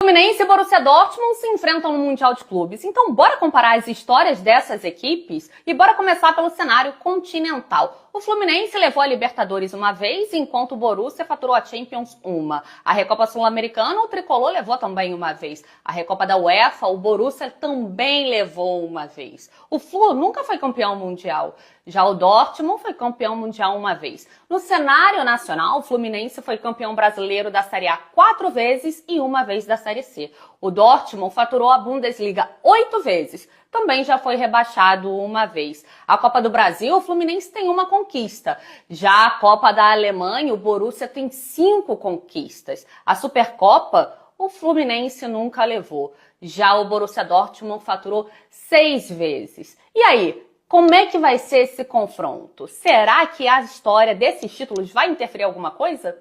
Fluminense e Borussia Dortmund se enfrentam no Mundial de Clubes. Então, bora comparar as histórias dessas equipes e bora começar pelo cenário continental. O Fluminense levou a Libertadores uma vez, enquanto o Borussia faturou a Champions uma. A Recopa Sul-Americana, o Tricolor levou também uma vez. A Recopa da UEFA, o Borussia também levou uma vez. O Flu nunca foi campeão mundial. Já o Dortmund foi campeão mundial uma vez. No cenário nacional, o Fluminense foi campeão brasileiro da Série A 4 vezes e uma vez da Série C. O Dortmund faturou a Bundesliga 8 vezes. Também já foi rebaixado uma vez. A Copa do Brasil, o Fluminense tem uma conquista. Já a Copa da Alemanha, o Borussia tem 5 conquistas. A Supercopa, o Fluminense nunca levou. Já o Borussia Dortmund faturou 6 vezes. E aí, como é que vai ser esse confronto? Será que a história desses títulos vai interferir alguma coisa?